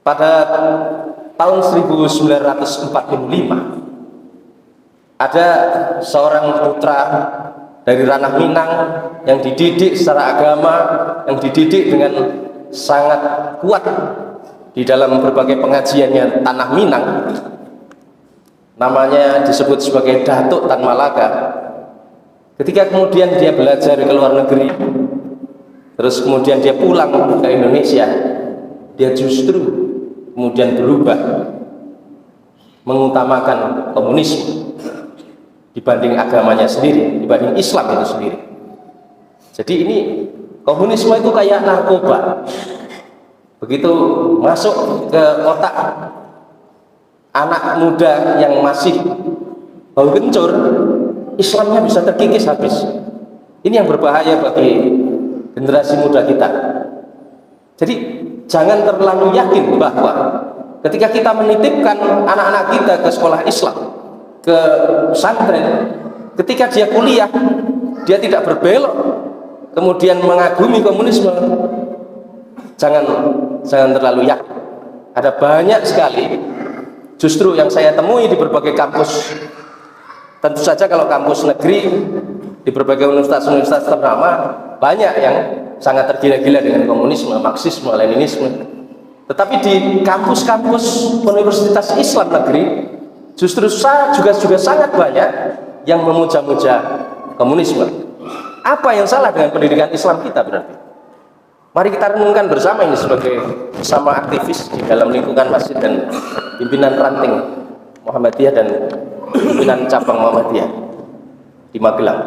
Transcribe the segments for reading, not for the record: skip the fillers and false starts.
Pada tahun 1945 ada seorang putra dari ranah Minang yang dididik secara agama, yang dididik dengan sangat kuat di dalam berbagai pengajiannya tanah Minang. Namanya disebut sebagai Datuk Tan Malaka. Ketika kemudian dia belajar ke luar negeri, terus kemudian dia pulang ke Indonesia, dia justru kemudian berubah, mengutamakan komunisme dibanding agamanya sendiri, dibanding Islam itu sendiri. Jadi ini komunisme itu kayak narkoba. Begitu masuk ke otak anak muda yang masih bau kencur, Islamnya bisa terkikis habis. Ini yang berbahaya bagi generasi muda kita. Jadi jangan terlalu yakin bahwa ketika kita menitipkan anak-anak kita ke sekolah Islam, ke pesantren, ketika dia kuliah, dia tidak berbelok kemudian mengagumi komunisme. Jangan terlalu yakin. Ada banyak sekali justru yang saya temui di berbagai kampus. Tentu saja kalau kampus negeri di berbagai universitas-universitas ternama, banyak yang sangat tergila-gila dengan komunisme, Marxisme, Leninisme. Tetapi di kampus-kampus universitas Islam negeri justru juga sangat banyak yang memuja-muja komunisme. Apa yang salah dengan pendidikan Islam kita berarti? Mari kita renungkan bersama ini sebagai bersama aktivis di dalam lingkungan masjid dan pimpinan ranting Muhammadiyah dan pimpinan cabang Muhammadiyah di Magelang.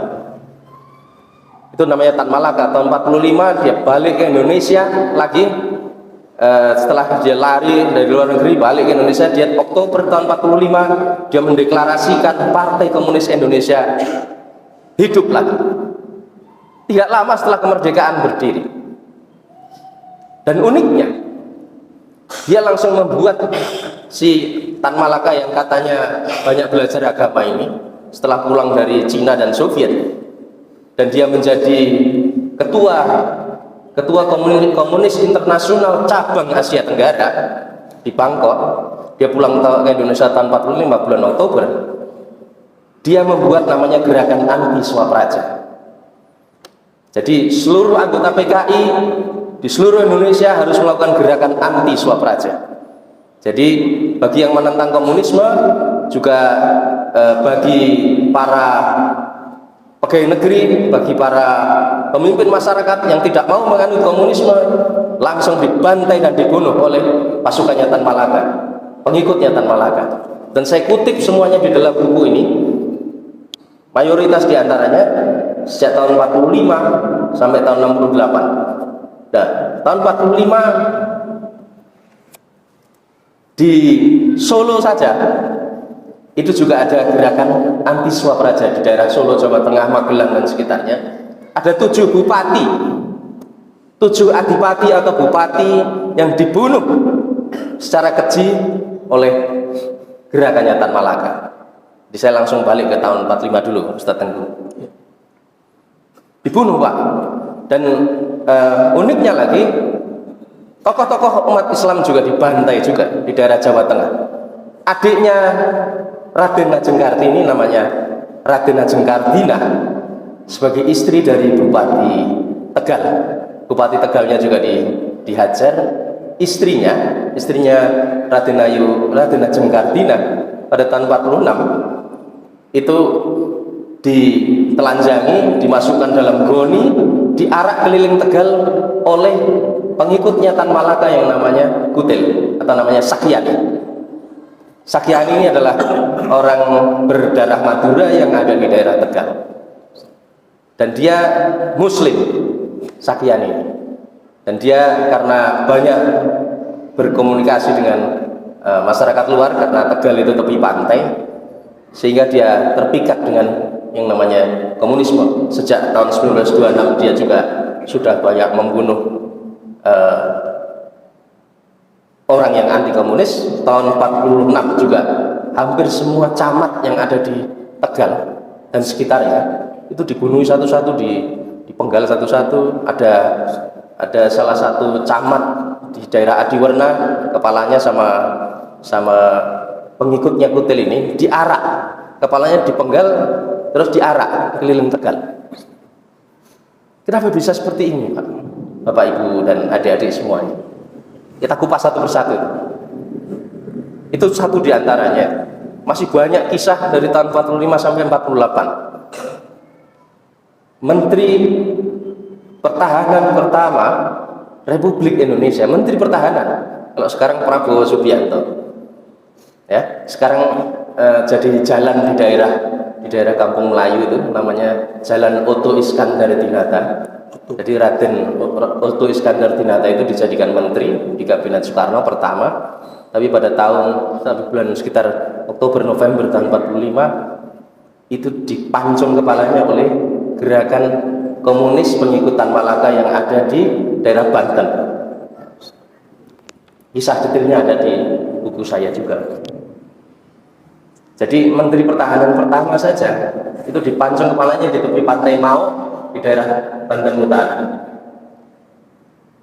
Itu namanya Tan Malaka. Tahun 45 dia balik ke Indonesia lagi. Setelah dia lari dari luar negeri balik ke Indonesia, dia Oktober tahun 45 dia mendeklarasikan Partai Komunis Indonesia hidup lagi. Tidak lama setelah kemerdekaan berdiri. Dan uniknya dia langsung membuat si Tan Malaka yang katanya banyak belajar agama ini setelah pulang dari Cina dan Soviet, dan dia menjadi ketua komunis internasional cabang Asia Tenggara di Bangkok. Dia pulang ke Indonesia tahun 45 bulan Oktober. Dia membuat namanya gerakan anti swapraja. Jadi seluruh anggota PKI di seluruh Indonesia harus melakukan gerakan anti swapraja. Jadi bagi yang menentang komunisme, juga bagi para pegawai negeri, bagi para pemimpin masyarakat yang tidak mau menganut komunisme, langsung dibantai dan dibunuh oleh pasukannya Tan Malaka, pengikutnya Tan Malaka. Dan saya kutip semuanya di dalam buku ini, mayoritas diantaranya sejak tahun 45 sampai tahun 68. Nah, tahun 45 di Solo saja itu juga ada gerakan anti swapraja di daerah Solo, Jawa Tengah, Magelang dan sekitarnya. Ada 7 bupati, 7 adipati atau bupati yang dibunuh secara keji oleh gerakannya Tan Malaka. Jadi saya langsung balik ke tahun 45 dulu, Ustaz Tengku. Dibunuh, Pak. Dan uniknya lagi, tokoh-tokoh umat Islam juga dibantai juga di daerah Jawa Tengah. Adiknya Raden Ajeng Kartini, namanya Raden Ajeng Kardina, sebagai istri dari Bupati Tegal. Bupati Tegalnya juga dihajar. Istrinya Raden Ajeng Kardina pada tahun 46 itu ditelanjangi, dimasukkan dalam goni, diarak keliling Tegal oleh pengikutnya Tan Malaka yang namanya Kutil atau namanya Sakyani. Sakyani ini adalah orang berdarah Madura yang ada di daerah Tegal, dan dia Muslim, Sakyani. Dan dia karena banyak berkomunikasi dengan masyarakat luar, karena Tegal itu tepi pantai, sehingga dia terpikat dengan yang namanya komunisme. Sejak tahun 1926 dia juga sudah banyak membunuh orang yang anti komunis. Tahun 46 juga hampir semua camat yang ada di Tegal dan sekitarnya itu dibunuh satu-satu, dipenggal satu-satu. Ada ada salah satu camat di daerah Adiwerna, kepalanya sama pengikutnya Kutil ini diarak, kepalanya dipenggal terus diarak keliling Tegal. Kenapa bisa seperti ini, Pak? Bapak Ibu dan adik-adik semuanya. Kita kupas satu persatu. Itu satu di antaranya. Masih banyak kisah dari tahun 45 sampai 48. Menteri Pertahanan pertama Republik Indonesia, Menteri Pertahanan. Kalau sekarang Prabowo Subianto. Ya, sekarang jadi jalan di daerah Kampung Melayu itu namanya Jalan Oto Iskandar Dinata. Jadi Raden Oto Iskandar Dinata itu dijadikan menteri di Kabinet Soekarno pertama. Tapi pada bulan sekitar Oktober November tahun 45 itu dipancung kepalanya oleh gerakan komunis pengikut Tan Malaka yang ada di daerah Banten. Kisah detailnya ada di buku saya juga. Jadi Menteri Pertahanan pertama saja itu dipancung kepalanya di tepi pantai Mau di daerah Banten Utara.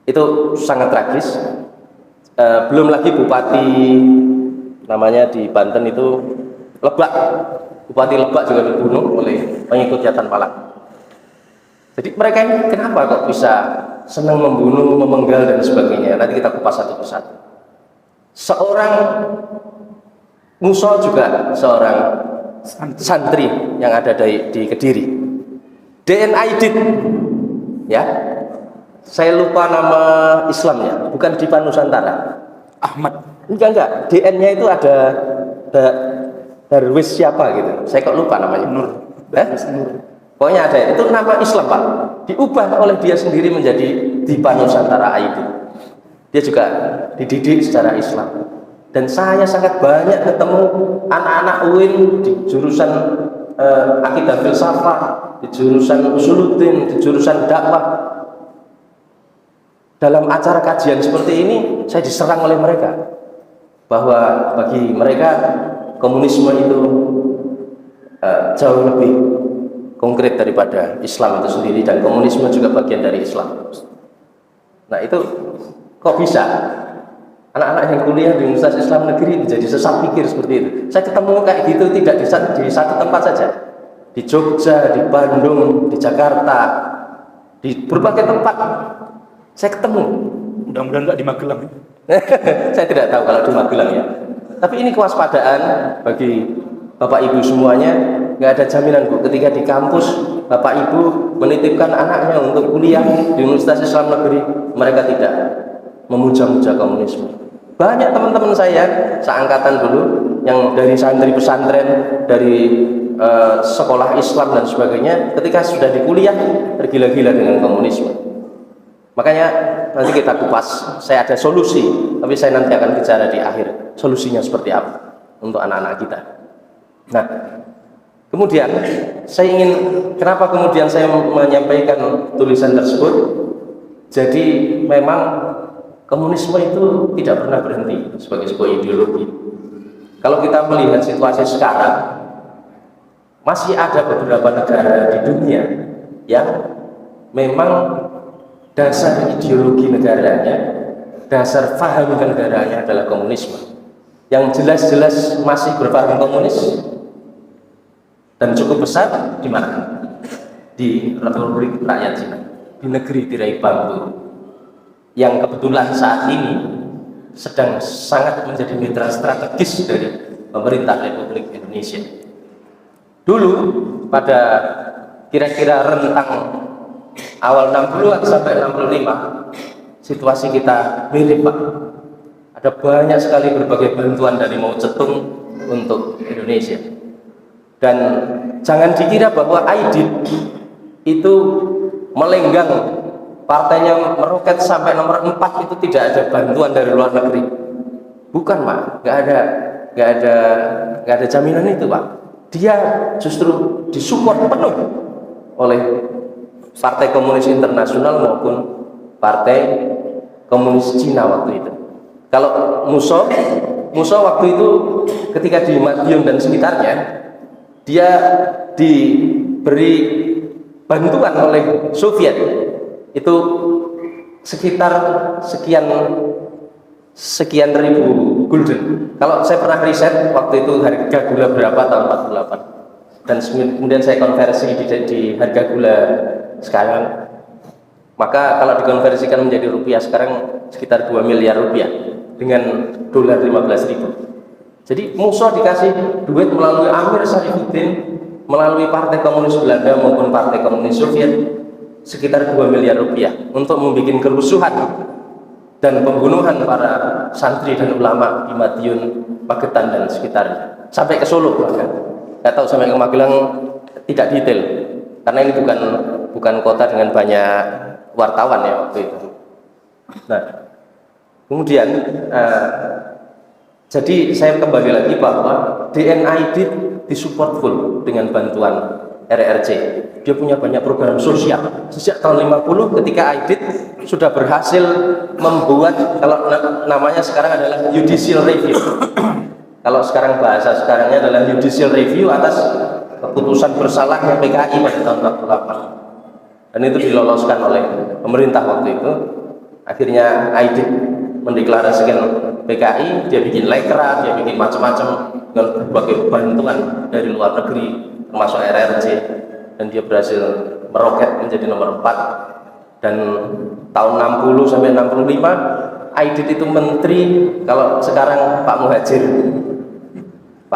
Itu sangat tragis. Belum lagi bupati namanya di Banten itu Lebak. Bupati Lebak juga dibunuh oleh pengikut Tan Malaka. Jadi mereka ini kenapa kok bisa senang membunuh, memenggal dan sebagainya? Nanti kita kupas satu persatu. Seorang Musa juga seorang santri yang ada di Kediri. DN Aidit, ya, saya lupa nama Islamnya, bukan Dipa Nusantara. Ahmad. Enggak. DN-nya itu ada Darwis siapa gitu. Saya kok lupa namanya. Nur. Nur. Pokoknya ada, itu nama Islam, Pak. Diubah oleh dia sendiri menjadi Dipa Nusantara Aidit. Dia juga dididik secara Islam. Dan saya sangat banyak ketemu anak-anak UIN di jurusan Akidah Filsafat, di jurusan Usuluddin, di jurusan dakwah. Dalam acara kajian seperti ini, saya diserang oleh mereka bahwa bagi mereka komunisme itu jauh lebih konkret daripada Islam itu sendiri, dan komunisme juga bagian dari Islam. Nah itu kok bisa anak-anak yang kuliah di Universitas Islam Negeri menjadi sesat pikir seperti itu? Saya ketemu kayak gitu tidak di satu tempat saja, di Jogja, di Bandung, di Jakarta, di berbagai tempat saya ketemu. Mudah-mudahan nggak di Magelang. Saya tidak tahu kalau di Magelang ya. Tapi ini kewaspadaan bagi Bapak Ibu semuanya. Nggak ada jaminan, Bu, ketika di kampus Bapak Ibu menitipkan anaknya untuk kuliah di Universitas Islam Negeri, mereka tidak memuja-muja komunisme. Banyak teman-teman saya seangkatan dulu yang dari santri pesantren, dari sekolah Islam dan sebagainya, ketika sudah di kuliah tergila-gila dengan komunisme. Makanya nanti kita kupas, saya ada solusi, tapi saya nanti akan bicara di akhir solusinya seperti apa untuk anak-anak kita. Nah, kemudian saya ingin, kenapa kemudian saya menyampaikan tulisan tersebut? Jadi memang komunisme itu tidak pernah berhenti sebagai sebuah ideologi. Kalau kita melihat situasi sekarang, masih ada beberapa negara di dunia yang memang dasar ideologi negaranya, dasar paham negaranya adalah komunisme. Yang jelas-jelas masih berpaham komunis dan cukup besar di mana? Di Republik Rakyat Cina, di negeri tirai bambu, yang kebetulan saat ini sedang sangat menjadi mitra strategis dari pemerintah Republik Indonesia. Dulu pada kira-kira rentang awal 60-an sampai 65, situasi kita mirip, Pak. Ada banyak sekali berbagai bantuan dari Mao Zedong untuk Indonesia. Dan jangan dikira bahwa Aidit itu melenggang, partainya meroket sampai nomor 4 itu tidak ada bantuan dari luar negeri. Bukan, Pak. Nggak ada jaminan itu, Pak. Dia justru disupport penuh oleh Partai Komunis Internasional maupun Partai Komunis Cina waktu itu. Kalau Musso waktu itu ketika di Madiun dan sekitarnya, dia diberi bantuan oleh Soviet itu sekitar sekian ribu gulden. Kalau saya pernah riset waktu itu harga gula berapa tahun 48, dan kemudian saya konversi di harga gula sekarang, maka kalau dikonversikan menjadi rupiah sekarang sekitar 2 miliar rupiah dengan dolar 15.000. Jadi Musa dikasih duit melalui Amir Sarifuddin, melalui Partai Komunis Belanda maupun Partai Komunis Soviet, sekitar 2 miliar rupiah untuk membuat kerusuhan dan pembunuhan para santri dan ulama di Madiun, Magetan dan sekitarnya, sampai ke Solo bahkan. Nggak tahu sampai ke Magelang, tidak detail karena ini bukan kota dengan banyak wartawan ya waktu itu. Nah, kemudian jadi saya kembali lagi bahwa DNAID disupport full dengan bantuan RRC. Dia punya banyak program sosial. Sejak tahun 50 ketika AIDIT sudah berhasil membuat, kalau namanya sekarang adalah judicial review. Kalau sekarang bahasa sekarangnya adalah judicial review atas keputusan bersalahnya PKI pada tahun 48. Dan itu diloloskan oleh pemerintah waktu itu. Akhirnya AIDIT mendeklarasikan PKI, dia bikin lekra, dia bikin macam-macam dengan berbagai bantuan dari luar negeri termasuk RRC, dan dia berhasil meroket menjadi nomor 4. Dan tahun 60 sampai 65 AIDIT itu menteri, kalau sekarang Pak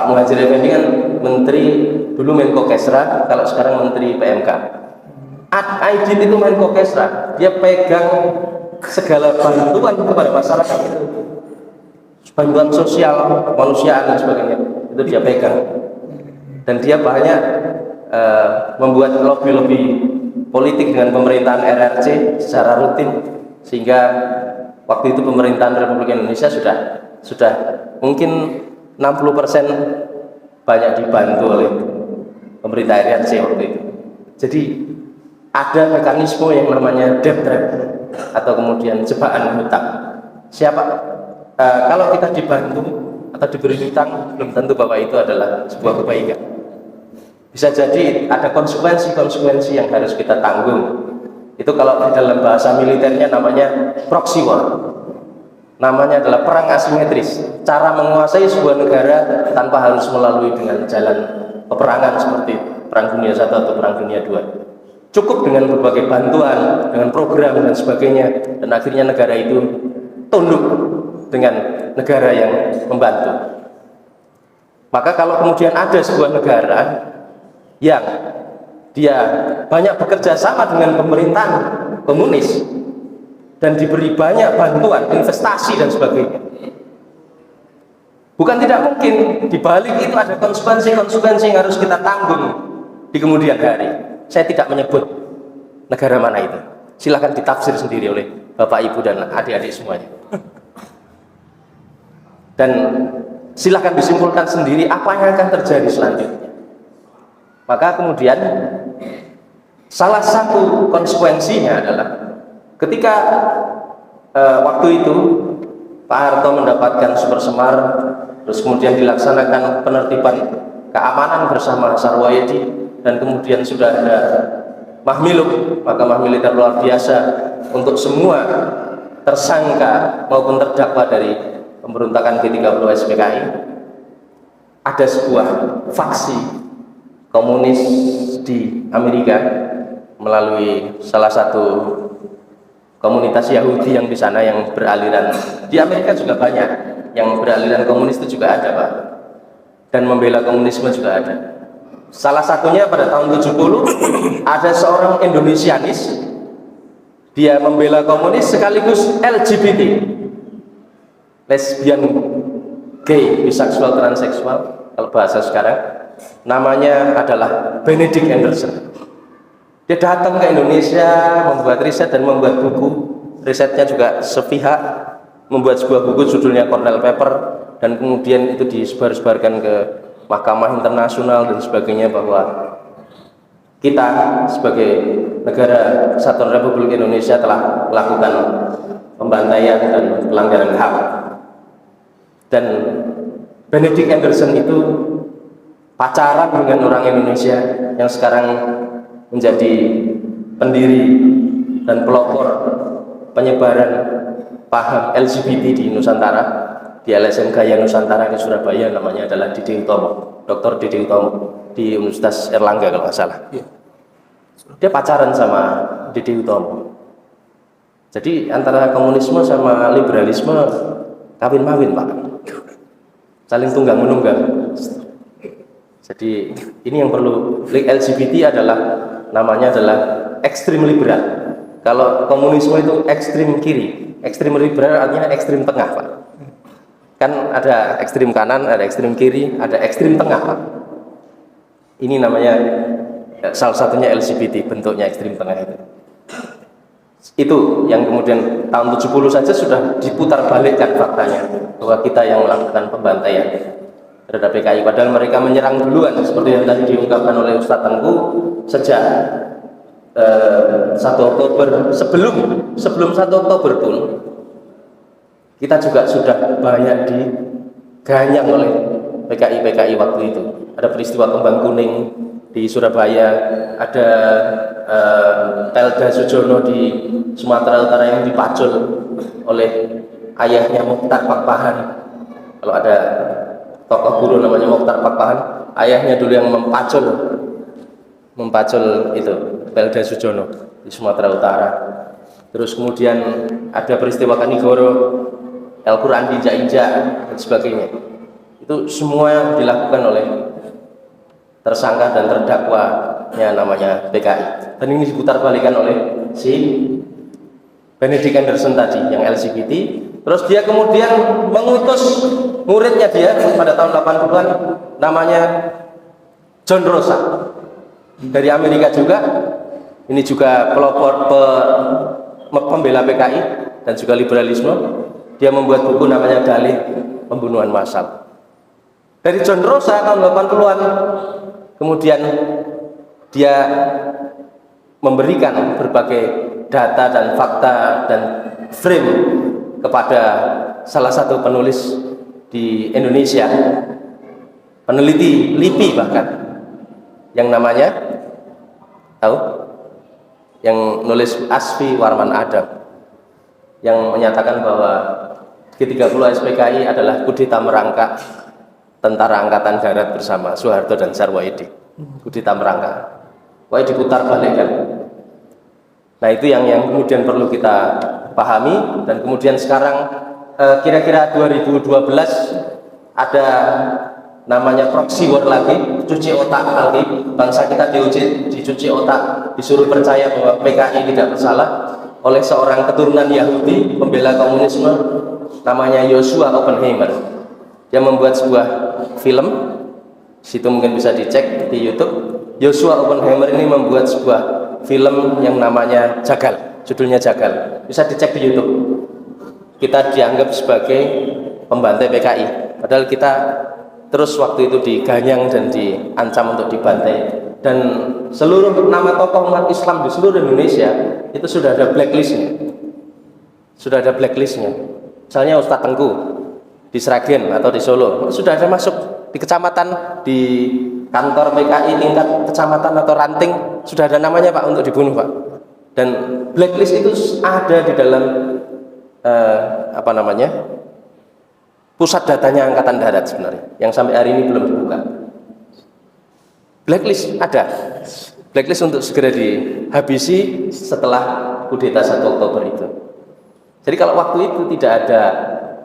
Muhadjir Effendi kan menteri, dulu Menko Kesra, kalau sekarang menteri PMK. AIDIT itu Menko Kesra, dia pegang segala bantuan kepada masyarakat itu, bantuan sosial, kemanusiaan dan sebagainya, itu dia pegang. Dan dia banyak membuat lobby-lobby politik dengan pemerintahan RRC secara rutin, sehingga waktu itu pemerintahan Republik Indonesia sudah mungkin 60% banyak dibantu oleh pemerintah RRC waktu itu. Jadi ada mekanisme yang namanya debt trap atau kemudian jebakan hutang. Kalau kita dibantu atau diberi hutang, belum tentu bahwa itu adalah sebuah kebaikan. Bisa jadi ada konsekuensi yang harus kita tanggung. Itu kalau di dalam bahasa militernya namanya proxy war. Namanya adalah perang asimetris. Cara menguasai sebuah negara tanpa harus melalui dengan jalan peperangan seperti Perang Dunia I atau Perang Dunia II. Cukup dengan berbagai bantuan, dengan program dan sebagainya, dan akhirnya negara itu tunduk dengan negara yang membantu. Maka kalau kemudian ada sebuah negara yang dia banyak bekerja sama dengan pemerintahan komunis dan diberi banyak bantuan, investasi dan sebagainya, bukan tidak mungkin di balik itu ada konsekuensi yang harus kita tanggung di kemudian hari. Saya tidak menyebut negara mana itu, silahkan ditafsir sendiri oleh Bapak Ibu dan adik-adik semuanya, dan silahkan disimpulkan sendiri apa yang akan terjadi selanjutnya. Maka kemudian salah satu konsekuensinya adalah ketika waktu itu Pak Harto mendapatkan Super Semar, terus kemudian dilaksanakan penertiban keamanan bersama Sarwayedi, dan kemudian sudah ada Mahmiluk, mahkamah militer luar biasa untuk semua tersangka maupun terdakwa dari pemberontakan G30 SPKI. Ada sebuah faksi komunis di Amerika melalui salah satu komunitas Yahudi yang di sana yang beraliran, di Amerika juga banyak yang beraliran komunis itu juga ada Pak, dan membela komunisme juga ada. Salah satunya pada tahun 70 ada seorang Indonesianis, dia membela komunis sekaligus LGBT, lesbian, gay, biseksual, transseksual kalau bahasa sekarang. Namanya adalah Benedict Anderson. Dia datang ke Indonesia, membuat riset dan membuat buku. Risetnya juga sepihak, membuat sebuah buku judulnya Cornell Paper, dan kemudian itu disebar-sebarkan ke Mahkamah Internasional dan sebagainya, bahwa kita sebagai negara Kesatuan Republik Indonesia telah melakukan pembantaian dan pelanggaran HAM. Dan Benedict Anderson itu pacaran dengan orang Indonesia yang sekarang menjadi pendiri dan pelopor penyebaran paham LGBT di Nusantara, di LSM Gaya Nusantara di Surabaya, namanya adalah Didi Utomo, Dr. Didi Utomo di Universitas Erlangga kalau nggak salah. Dia pacaran sama Didi Utomo. Jadi antara komunisme sama liberalisme kawin-mawin Pak, saling tunggang menunggang. Jadi ini yang perlu. LGBT adalah namanya adalah ekstrim liberal. Kalau komunisme itu ekstrim kiri, ekstrim liberal artinya ekstrim tengah Pak. Kan ada ekstrim kanan, ada ekstrim kiri, ada ekstrim tengah Pak. Ini namanya salah satunya LGBT, bentuknya ekstrim tengah itu. Itu yang kemudian tahun 70 saja sudah diputar balikkan faktanya bahwa kita yang melakukan pembantaian terhadap PKI, padahal mereka menyerang duluan seperti yang tadi diungkapkan oleh Ustadz Tengku sejak 1 Oktober. Sebelum 1 Oktober pun kita juga sudah banyak diganyang oleh PKI waktu itu. Ada peristiwa Kembang Kuning di Surabaya, ada Pelda Sujono di Sumatera Utara yang dipacul oleh ayahnya Mokhtar Pakpahan. Kalau ada tokoh guru namanya Mokhtar Pakpahan, ayahnya dulu yang mempacul itu Pelda Sujono di Sumatera Utara. Terus kemudian ada peristiwa Kanigoro, Al-Quran diinjak-injak dan sebagainya. Itu semua dilakukan oleh tersangka dan terdakwanya namanya PKI. Dan ini diputar balikan oleh si Benedict Anderson tadi yang LGBT. Terus dia kemudian mengutus muridnya dia pada tahun 80-an namanya John Rosa dari Amerika juga. Ini juga pelopor pembela PKI dan juga liberalisme. Dia membuat buku namanya Dalih Pembunuhan Massal. Dari John Rosa tahun 80-an kemudian dia memberikan berbagai data dan fakta dan frame kepada salah satu penulis di Indonesia, peneliti LIPI bahkan, yang namanya tahu, yang nulis Asfi Warman Adam, yang menyatakan bahwa G30 SPKI adalah kudeta merangkak Tentara Angkatan Darat bersama Soeharto dan Sarwoedi. Kudeta merangkak. Wah, diputar balikkan. Nah, itu yang kemudian perlu kita pahami. Dan kemudian sekarang kira-kira 2012 ada namanya proxy war lagi, cuci otak lagi. Bangsa kita dicuci otak, disuruh percaya bahwa PKI tidak bersalah oleh seorang keturunan Yahudi pembela komunisme namanya Joshua Oppenheimer. Dia membuat sebuah film, situ mungkin bisa dicek di YouTube. Joshua Oppenheimer ini membuat sebuah film yang namanya Jagal, judulnya Jagal, bisa dicek di YouTube. Kita dianggap sebagai pembantai PKI, padahal kita terus waktu itu diganyang dan diancam untuk dibantai. Dan seluruh nama tokoh umat Islam di seluruh Indonesia itu sudah ada blacklistnya. Sudah ada blacklistnya. Misalnya Ustadz Tengku di Sragen atau di Solo sudah ada masuk di kecamatan, di kantor PKI tingkat kecamatan atau ranting sudah ada namanya Pak untuk dibunuh Pak. Dan blacklist itu ada di dalam pusat datanya Angkatan Darat sebenarnya, yang sampai hari ini belum dibuka. Blacklist ada, blacklist untuk segera dihabisi setelah kudeta 1 Oktober itu. Jadi kalau waktu itu tidak ada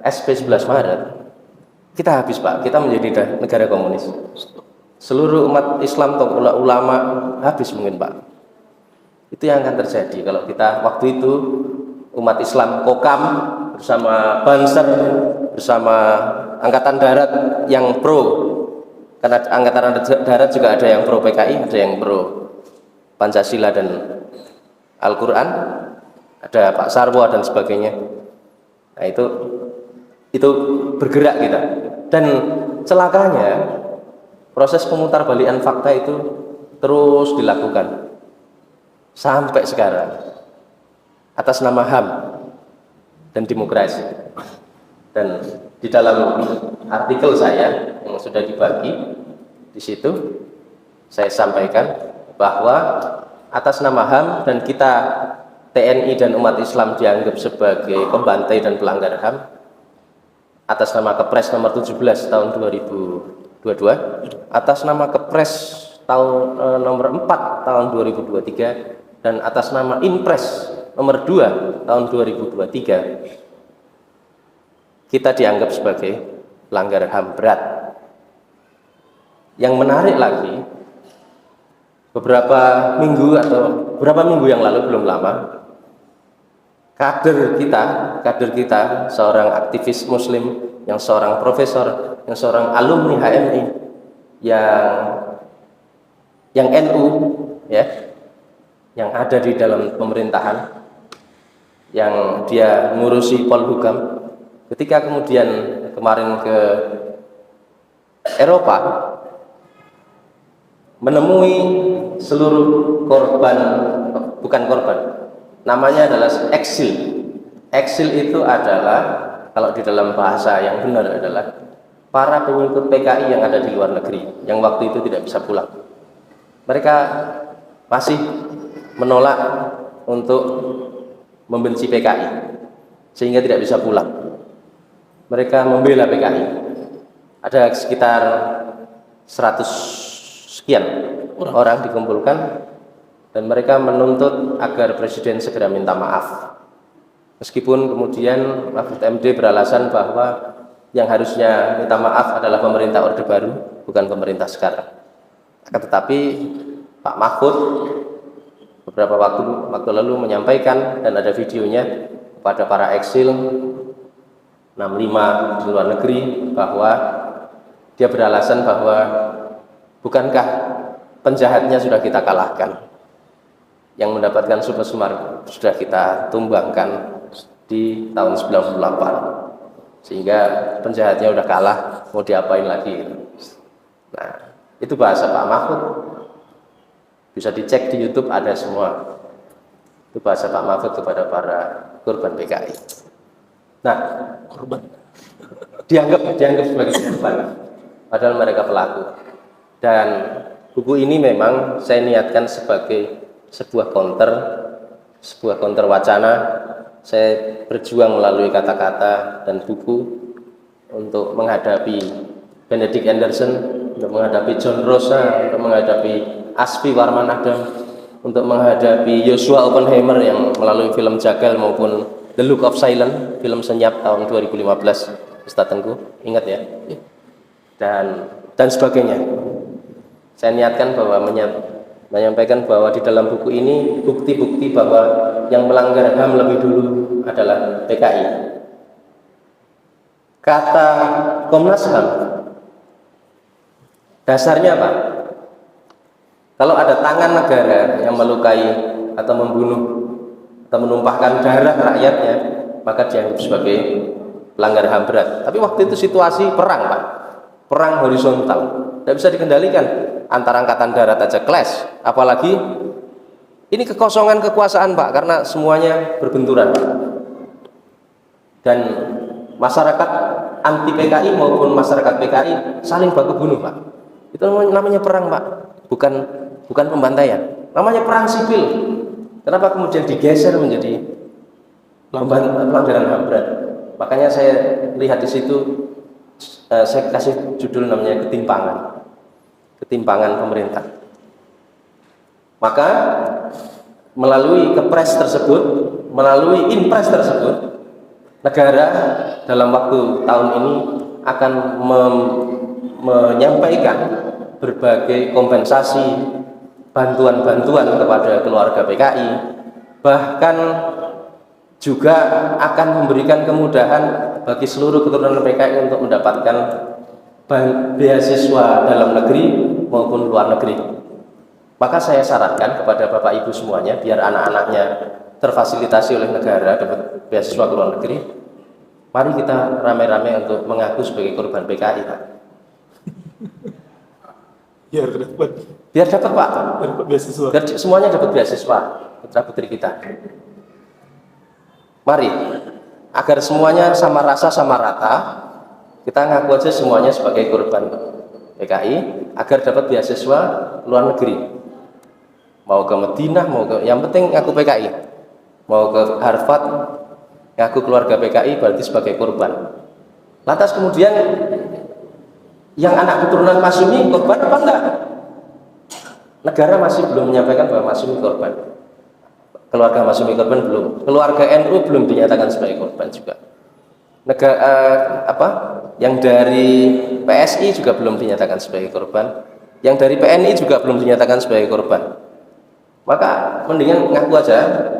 SP 11 Maret, kita habis Pak, kita menjadi negara komunis. Seluruh umat Islam atau ulama habis mungkin Pak. Itu yang akan terjadi kalau kita waktu itu umat Islam Kokam bersama Banser, bersama Angkatan Darat yang pro, karena Angkatan Darat juga ada yang pro PKI, ada yang pro Pancasila dan Al-Quran, ada Pak Sarwo dan sebagainya. Nah itu bergerak kita. Dan celakanya proses pemutarbalikan fakta itu terus dilakukan sampai sekarang atas nama HAM dan demokrasi. Dan di dalam artikel saya yang sudah dibagi di situ saya sampaikan bahwa atas nama HAM dan kita TNI dan umat Islam dianggap sebagai pembantai dan pelanggar HAM atas nama Kepres nomor 17 tahun 2022, atas nama Kepres nomor 4 tahun 2023, dan atas nama Inpres nomor 2 tahun 2023, kita dianggap sebagai pelanggar HAM berat. Yang menarik lagi, beberapa minggu yang lalu, belum lama, kader kita, seorang aktivis muslim, yang seorang profesor, yang seorang alumni HMI, yang NU, ya, yang ada di dalam pemerintahan, yang dia ngurusi Polhukam, ketika kemudian kemarin ke Eropa, menemui seluruh bukan korban, namanya adalah eksil. Eksil itu adalah, kalau di dalam bahasa yang benar adalah para pengikut PKI yang ada di luar negeri, yang waktu itu tidak bisa pulang. Mereka masih menolak untuk membenci PKI, sehingga tidak bisa pulang. Mereka membela PKI. Ada sekitar 100 sekian orang dikumpulkan, dan mereka menuntut agar Presiden segera minta maaf. Meskipun kemudian Mahfud MD beralasan bahwa yang harusnya minta maaf adalah pemerintah Orde Baru, bukan pemerintah sekarang. Akan tetapi Pak Mahfud beberapa waktu lalu menyampaikan, dan ada videonya, kepada para eksil 65 di luar negeri, bahwa dia beralasan bahwa bukankah penjahatnya sudah kita kalahkan, yang mendapatkan Super Semar sudah kita tumbangkan di tahun 98, sehingga penjahatnya udah kalah, mau diapain lagi. Nah, itu bahasa Pak Mahfud, bisa dicek di YouTube, ada semua. Itu bahasa Pak Mahfud kepada para korban PKI. Nah, Korban. dianggap sebagai korban, padahal mereka pelaku. Dan buku ini memang saya niatkan sebagai sebuah counter wacana. Saya berjuang melalui kata-kata dan buku untuk menghadapi Benedict Anderson, untuk menghadapi John Rosa, untuk menghadapi Asfi Warmanadam, untuk menghadapi Joshua Oppenheimer yang melalui film Jagal maupun The Look of Silence, film senyap tahun 2015, Ustaz Tengku, ingat ya, dan sebagainya. Saya niatkan bahwa menyampaikan bahwa di dalam buku ini bukti-bukti bahwa yang melanggar HAM lebih dulu adalah PKI. Kata Komnas HAM, dasarnya apa? Kalau ada tangan negara yang melukai atau membunuh atau menumpahkan darah rakyatnya, maka dianggap sebagai pelanggar HAM berat. Tapi waktu itu situasi perang, Pak. Perang horizontal, tidak bisa dikendalikan. Antara angkatan darat aja clash, apalagi ini kekosongan kekuasaan, Pak, karena semuanya berbenturan. Dan masyarakat anti PKI maupun masyarakat PKI saling baku bunuh, Pak. Itu namanya perang, Pak, bukan pembantaian. Namanya perang sipil. Kenapa kemudian digeser menjadi pelanggaran HAM berat? Makanya saya lihat di situ, saya kasih judul namanya ketimpangan pemerintah. Maka melalui Kepres tersebut, melalui Inpres tersebut, negara dalam waktu tahun ini akan menyampaikan berbagai kompensasi, bantuan-bantuan kepada keluarga PKI, bahkan juga akan memberikan kemudahan bagi seluruh keturunan PKI untuk mendapatkan beasiswa dalam negeri maupun luar negeri. Maka saya sarankan kepada Bapak Ibu semuanya, biar anak-anaknya terfasilitasi oleh negara dapat beasiswa ke luar negeri, mari kita rame-rame untuk mengaku sebagai korban PKI, Pak. Biar dapat, Pak. Dapat beasiswa. Biar semuanya dapat beasiswa, putra-putri kita. Mari, agar semuanya sama rasa sama rata, kita ngaku aja semuanya sebagai korban PKI, agar dapat beasiswa luar negeri. Mau ke Madinah, yang penting ngaku PKI. mau ke Harvard, ngaku keluarga PKI berarti sebagai korban. Lantas kemudian yang anak keturunan Masyumi korban apa enggak? Negara masih belum menyampaikan bahwa Masyumi korban. Keluarga Masyumi korban belum. Keluarga NU belum dinyatakan sebagai korban juga. Yang dari PSI juga belum dinyatakan sebagai korban. Yang dari PNI juga belum dinyatakan sebagai korban. Maka mendingan ngaku aja,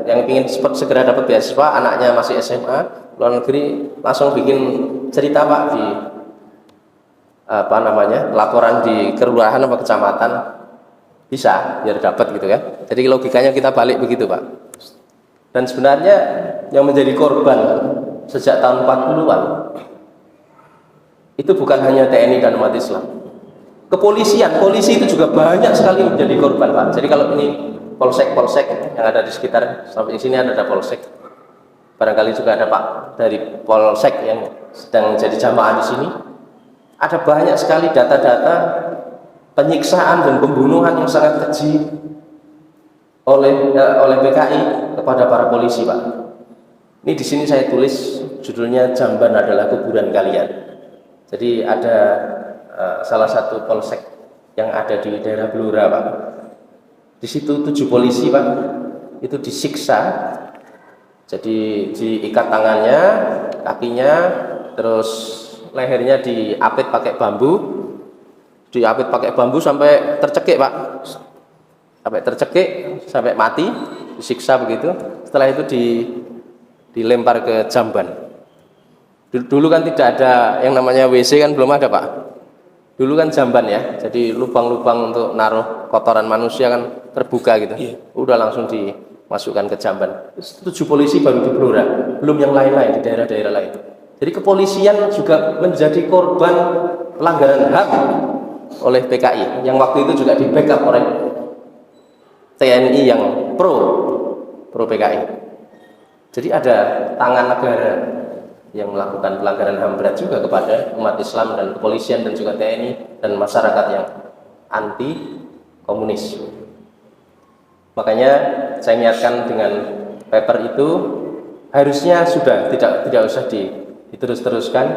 yang ingin segera dapat beasiswa, anaknya masih SMA, luar negeri, langsung bikin cerita Pak di laporan di kelurahan atau kecamatan, bisa biar dapat gitu kan. Jadi logikanya kita balik begitu Pak. Dan sebenarnya yang menjadi korban sejak tahun 40-an itu bukan hanya TNI dan umat Islam. Kepolisian, polisi itu juga banyak sekali menjadi korban Pak. Jadi kalau ini polsek yang ada di sekitar, sampai di sini ada polsek. Barangkali juga ada Pak dari polsek yang sedang jadi jamaah di sini. Ada banyak sekali data-data penyiksaan dan pembunuhan yang sangat keji oleh PKI kepada para polisi Pak. Ini di sini saya tulis judulnya Jamban adalah kuburan kalian. Jadi ada salah satu polsek yang ada di daerah Blora Pak. Di situ 7 polisi Pak itu disiksa, jadi diikat tangannya, kakinya, terus lehernya diapit pakai bambu sampai tercekik Pak, sampai mati, disiksa begitu. Setelah itu dilempar ke jamban. Dulu kan tidak ada yang namanya WC kan, belum ada Pak. Dulu kan jamban ya, jadi lubang-lubang untuk naruh kotoran manusia kan terbuka gitu. Udah langsung dimasukkan ke jamban. 7 polisi baru di Blora, belum yang lain-lain di daerah-daerah lain. Jadi kepolisian juga menjadi korban pelanggaran HAM oleh PKI, yang waktu itu juga di backup oleh TNI yang pro PKI. Jadi ada tangan negara yang melakukan pelanggaran HAM berat juga kepada umat Islam dan kepolisian dan juga TNI dan masyarakat yang anti komunis. Makanya saya niatkan dengan paper itu harusnya sudah tidak usah diterus-teruskan.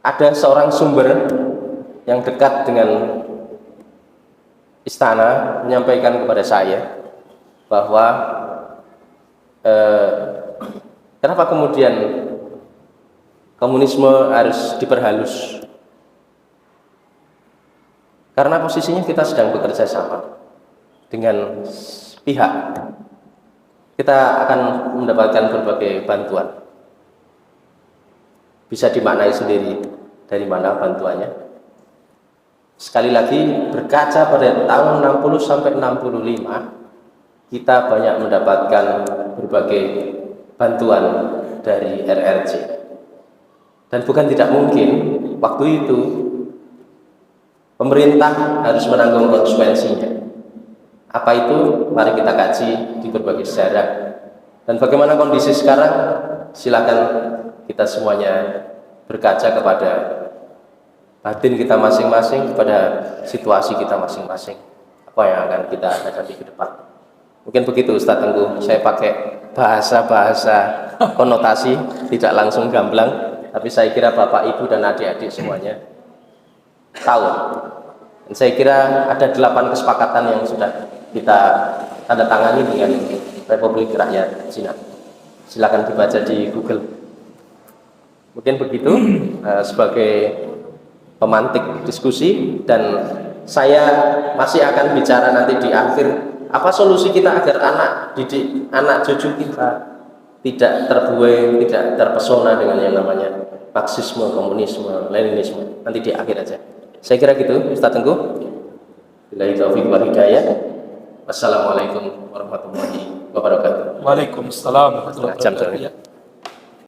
Ada seorang sumber yang dekat dengan istana menyampaikan kepada saya bahwa kenapa kemudian komunisme harus diperhalus? Karena posisinya kita sedang bekerja sama dengan pihak. Kita akan mendapatkan berbagai bantuan. Bisa dimaknai sendiri dari mana bantuannya. Sekali lagi, berkaca pada tahun 60 sampai 65, kita banyak mendapatkan berbagai bantuan dari RRC. Dan bukan tidak mungkin waktu itu pemerintah harus menanggung konsekuensinya. Apa itu? Mari kita kaji di berbagai sejarah. Dan bagaimana kondisi sekarang? Silakan kita semuanya berkaca kepada batin kita masing-masing, kepada situasi kita masing-masing. Apa yang akan kita hadapi ke depan? Mungkin begitu Ustaz Tengku. Saya pakai bahasa konotasi, tidak langsung gamblang. Tapi saya kira Bapak, Ibu, dan adik-adik semuanya tahu. Dan saya kira ada 8 kesepakatan yang sudah kita tanda tangani dengan Republik Rakyat Cina. Silakan dibaca di Google. Mungkin begitu sebagai pemantik diskusi, dan saya masih akan bicara nanti di akhir apa solusi kita agar anak cucu kita tidak terbuai, tidak terpesona dengan yang namanya Marxisme, komunisme, Leninisme. Nanti di akhir aja. Saya kira gitu, Ustaz Tengku. Billahi taufiq wal hidayah. Wassalamualaikum warahmatullahi wabarakatuh. Waalaikumsalam warahmatullahi wabarakatuh.